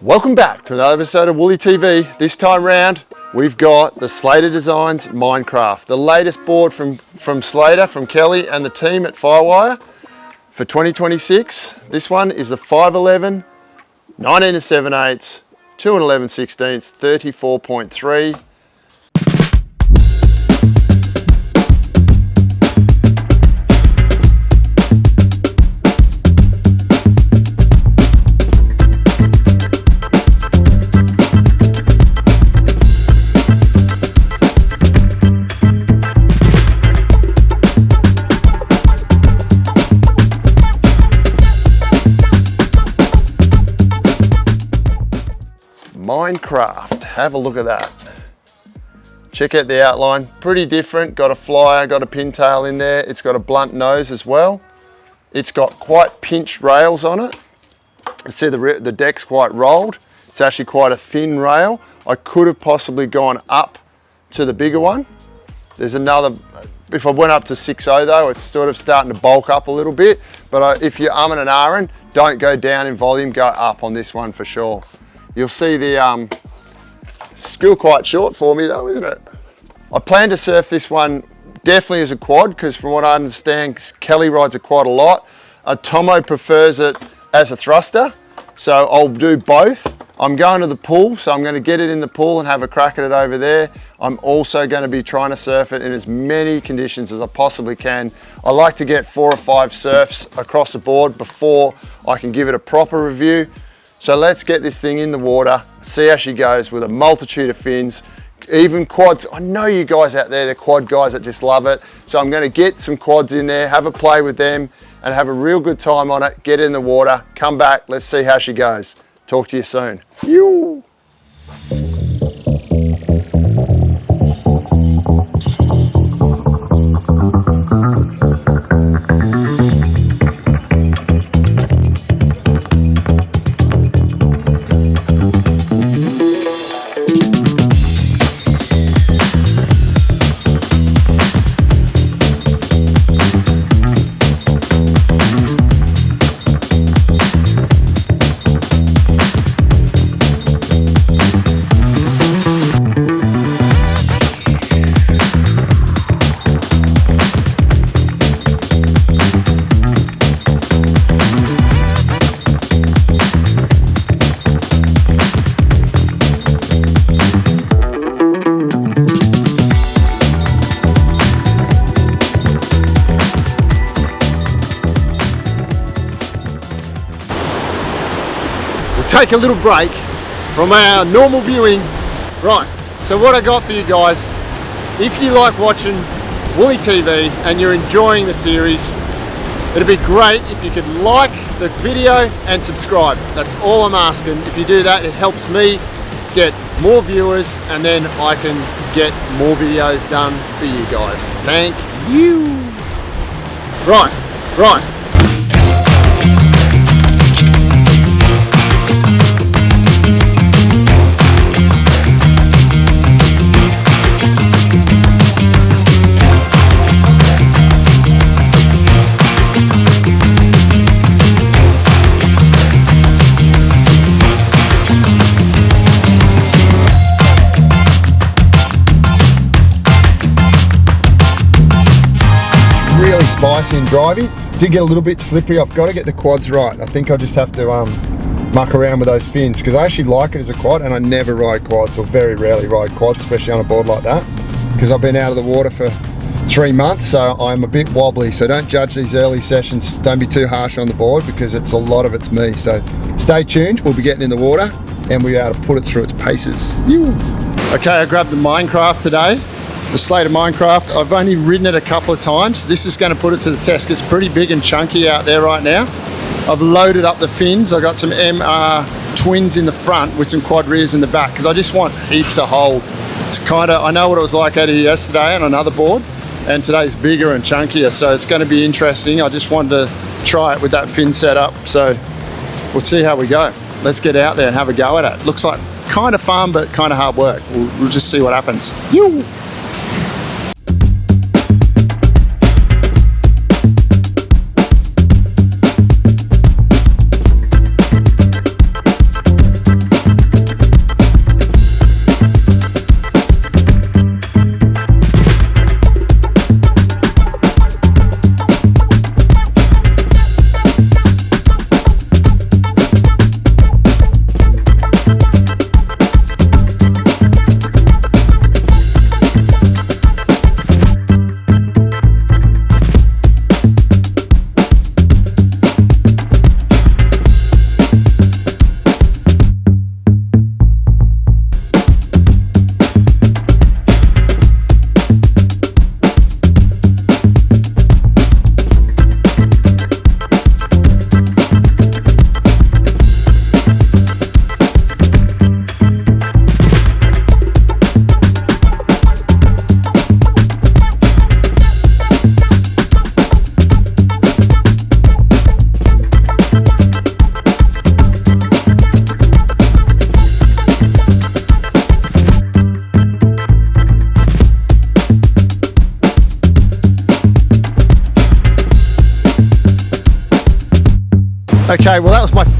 Welcome back to another episode of Woolly TV. This time round, we've got the Slater Designs Mindcraft, the latest board from Slater, from Kelly and the team at Firewire for 2026. This one is the 511, 19 7/8, 2 11 16, 34.3. Mindcraft, have a look at that. Check out the outline, pretty different. Got a flyer, got a pintail in there. It's got a blunt nose as well. It's got quite pinched rails on it. You see the deck's quite rolled. It's actually quite a thin rail. I could have possibly gone up to the bigger one. There's another, if I went up to 6.0 though, it's sort of starting to bulk up a little bit. But if you're umming and ahhing, don't go down in volume, go up on this one for sure. You'll see the still quite short for me though, isn't it? I plan to surf this one definitely as a quad, because from what I understand, Kelly rides it quite a lot. Tomo prefers it as a thruster, so I'll do both. I'm going to the pool, so I'm going to get it in the pool and have a crack at it over there. I'm also going to be trying to surf it in as many conditions as I possibly can. I like to get 4 or 5 surfs across the board before I can give it a proper review. So let's get this thing in the water, see how she goes with a multitude of fins, even quads. I know you guys out there, they're quad guys that just love it. So I'm gonna get some quads in there, have a play with them and have a real good time on it, get it in the water, come back, let's see how she goes. Talk to you soon. Yoo. Take a little break from our normal viewing. Right, so what I got for you guys, if you like watching Woolly TV and you're enjoying the series, it'd be great if you could like the video and subscribe. That's all I'm asking. If you do that, it helps me get more viewers and then I can get more videos done for you guys. Thank you. Right. Spicy and drivey. Did get a little bit slippery. I've got to get the quads right. I think I just have to muck around with those fins, because I actually like it as a quad and I never ride quads, or very rarely ride quads, especially on a board like that, because I've been out of the water for 3 months, so I'm a bit wobbly. So don't judge these early sessions, don't be too harsh on the board, because it's a lot of it's me. So stay tuned, we'll be getting in the water and we'll be able to put it through its paces. Okay, I grabbed the Mindcraft today. The Slater Mindcraft. I've only ridden it a couple of times. This is going to put it to the test. It's pretty big and chunky out there right now. I've loaded up the fins. I've got some MR twins in the front with some quad rears in the back, because I just want heaps of hold. It's kind of, I know what it was like out here yesterday on another board, and today's bigger and chunkier, so it's going to be interesting. I just wanted to try it with that fin setup, so we'll see how we go. Let's get out there and have a go at it. Looks like kind of fun, but kind of hard work. We'll just see what happens. Yoo!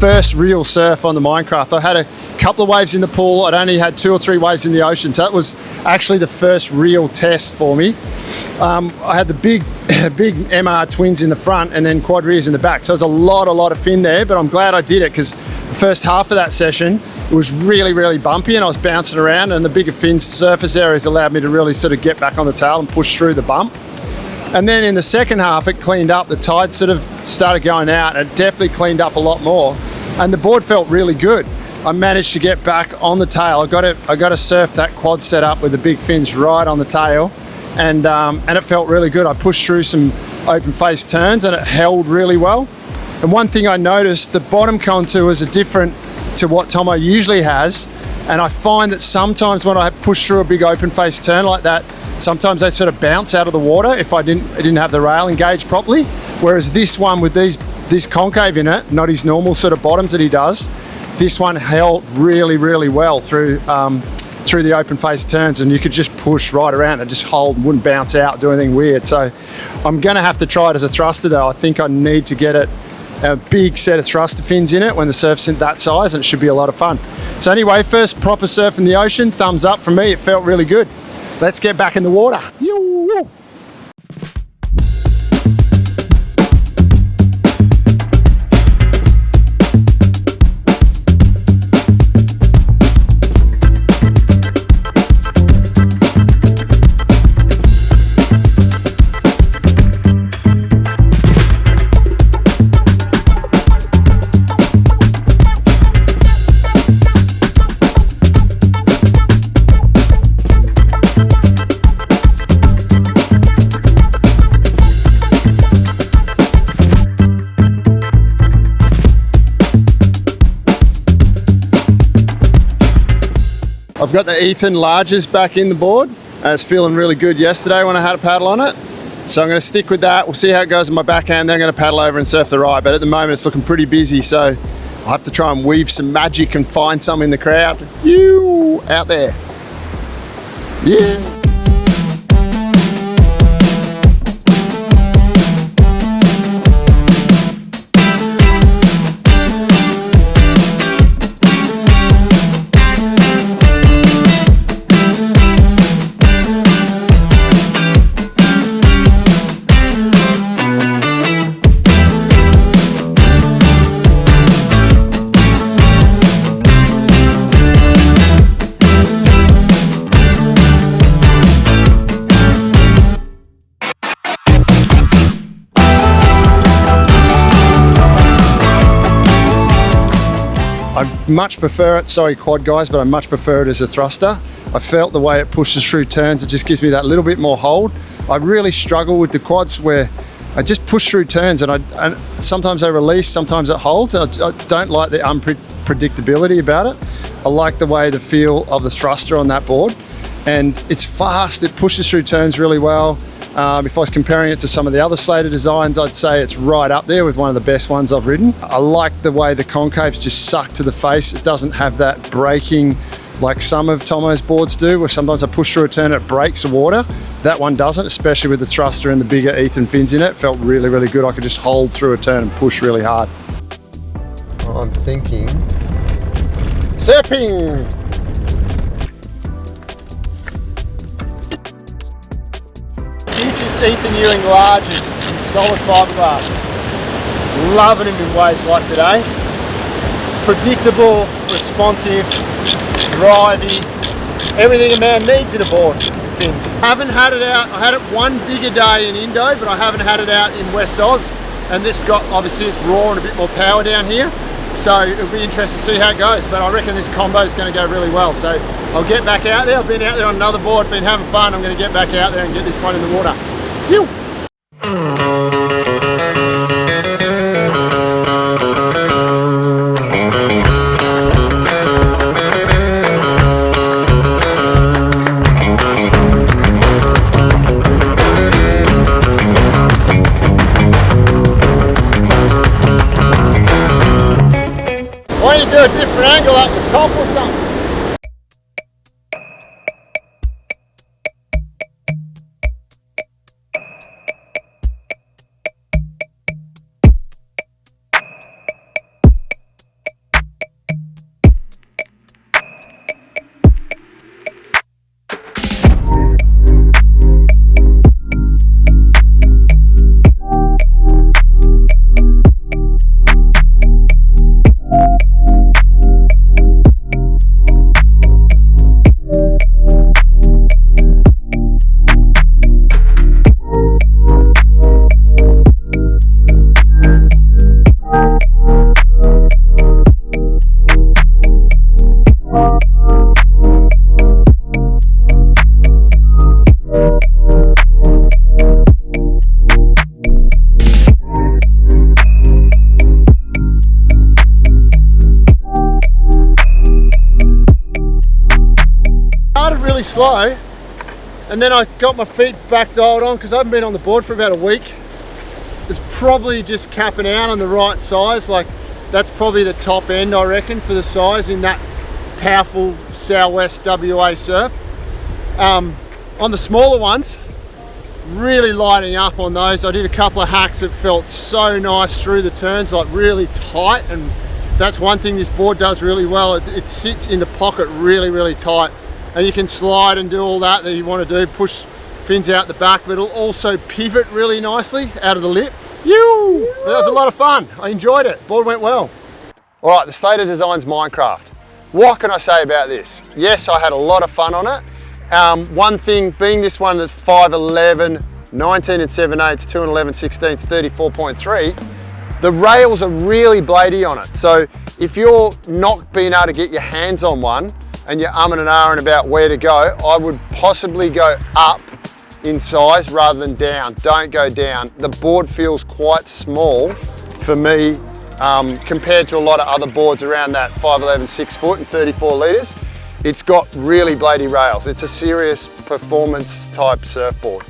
first real surf on the Mindcraft. I had a couple of waves in the pool. I'd only had 2 or 3 waves in the ocean. So that was actually the first real test for me. I had the big MR twins in the front and then quad rears in the back. So there's a lot of fin there, but I'm glad I did it because the first half of that session, it was really bumpy and I was bouncing around, and the bigger fin surface areas allowed me to really sort of get back on the tail and push through the bump. And then in the second half, it cleaned up. The tide sort of started going out, and it definitely cleaned up a lot more. And the board felt really good. I managed to get back on the tail. I got to surf that quad setup with the big fins right on the tail, and it felt really good. I pushed through some open face turns and it held really well. And one thing I noticed, the bottom contours are different to what Tomo usually has, and I find that sometimes when I push through a big open face turn like that, sometimes they sort of bounce out of the water if I didn't have the rail engaged properly. Whereas this one with this concave in it, not his normal sort of bottoms that he does, this one held really well through the open face turns, and you could just push right around and just hold and wouldn't bounce out, do anything weird. So I'm gonna have to try it as a thruster though. I think I need to get it a big set of thruster fins in it when the surf's in that size, and it should be a lot of fun. So anyway, first proper surf in the ocean, thumbs up from me. It felt really good. Let's get back in the water. Yoo-woo. I've got the Ethan larges back in the board. It's feeling really good yesterday when I had a paddle on it. So I'm going to stick with that. We'll see how it goes in my backhand. Then I'm going to paddle over and surf the right. But at the moment it's looking pretty busy. So I'll have to try and weave some magic and find some in the crowd. You out there. Yeah. I much prefer it, sorry quad guys, but I much prefer it as a thruster. I felt the way it pushes through turns, it just gives me that little bit more hold. I really struggle with the quads where I just push through turns and sometimes I release, sometimes it holds. I don't like the unpredictability about it. I like the way the feel of the thruster on that board, and it's fast, it pushes through turns really well. If I was comparing it to some of the other Slater designs, I'd say it's right up there with one of the best ones I've ridden. I like the way the concaves just suck to the face. It doesn't have that braking like some of Tomo's boards do, where sometimes I push through a turn and it breaks the water. That one doesn't, especially with the thruster and the bigger Ethan fins in it. It felt really good. I could just hold through a turn and push really hard. I'm thinking surfing. Future's Ethan Ewing large is in solid fiberglass. Loving him in waves like today. Predictable, responsive, drivey, everything a man needs in a board with fins. Haven't had it out, I had it one bigger day in Indo, but I haven't had it out in West Oz. And this got, obviously it's raw and a bit more power down here. So it'll be interesting to see how it goes, but I reckon this combo is going to go really well. So I'll get back out there. I've been out there on another board, been having fun. I'm going to get back out there and get this one in the water. Phew. Why don't you do a different angle up the top or something? really slow, and then I got my feet back dialed on because I haven't been on the board for about a week. It's probably just capping out on the right size. Like, that's probably the top end, I reckon, for the size in that powerful southwest WA surf. On the smaller ones, really lighting up on those. I did a couple of hacks that felt so nice through the turns, like really tight, and that's one thing this board does really well. It sits in the pocket really, really tight, and you can slide and do all that you want to do, push fins out the back, but it'll also pivot really nicely out of the lip. That was a lot of fun. I enjoyed it. Board went well. All right, the Slater Designs Mindcraft. What can I say about this? Yes, I had a lot of fun on it. One thing being this one that's 5'11", 19 and 7/8, 2 and 11 16, 34.3, the rails are really bladey on it. So if you're not being able to get your hands on one and you're umming and ahhing about where to go, I would possibly go up in size rather than down. Don't go down. The board feels quite small for me compared to a lot of other boards around that 5'11", 6 foot and 34 litres. It's got really bladey rails. It's a serious performance type surfboard.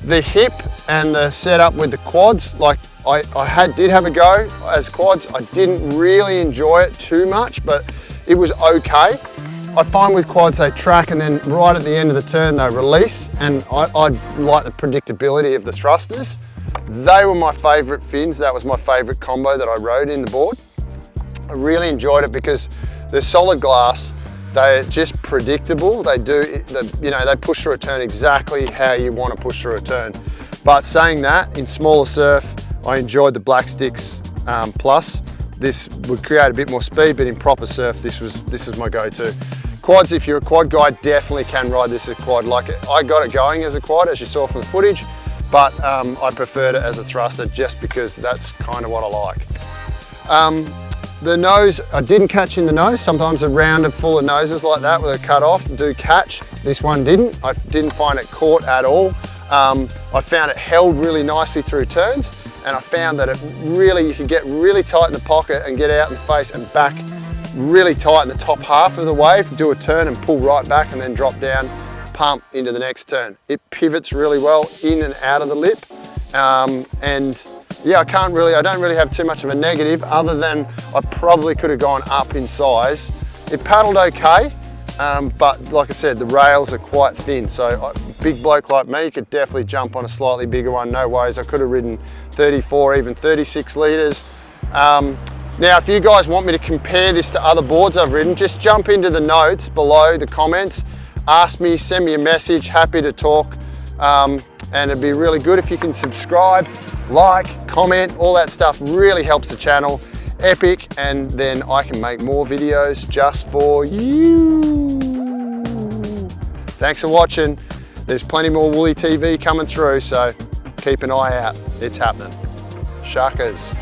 The hip and the setup with the quads, like I did have a go as quads. I didn't really enjoy it too much, but it was okay. I find with quads they track and then right at the end of the turn they release, and I like the predictability of the thrusters. They were my favourite fins. That was my favourite combo that I rode in the board. I really enjoyed it because they're solid glass. They're just predictable. They they push through a turn exactly how you want to push through a turn. But saying that, in smaller surf, I enjoyed the Blackstix Plus. This would create a bit more speed, but in proper surf, this is my go-to. Quads, if you're a quad guy, definitely can ride this as a quad. Like, I got it going as a quad, as you saw from the footage, but I preferred it as a thruster just because that's kind of what I like. The nose, I didn't catch in the nose. Sometimes a round full of noses like that with a cut off do catch. This one didn't. I didn't find it caught at all. I found it held really nicely through turns, and I found that you could get really tight in the pocket and get out in the face and back really tight in the top half of the wave, do a turn and pull right back and then drop down, pump into the next turn. It pivots really well in and out of the lip. And yeah, I don't really have too much of a negative other than I probably could have gone up in size. It paddled okay, but like I said, the rails are quite thin. So a big bloke like me could definitely jump on a slightly bigger one, no worries. I could have ridden 34, even 36 litres. Now, if you guys want me to compare this to other boards I've ridden, just jump into the notes below the comments, ask me, send me a message, happy to talk. And it'd be really good if you can subscribe, like, comment, all that stuff really helps the channel. Epic, and then I can make more videos just for you. Thanks for watching. There's plenty more Woolly TV coming through, so keep an eye out. It's happening. Sharkers.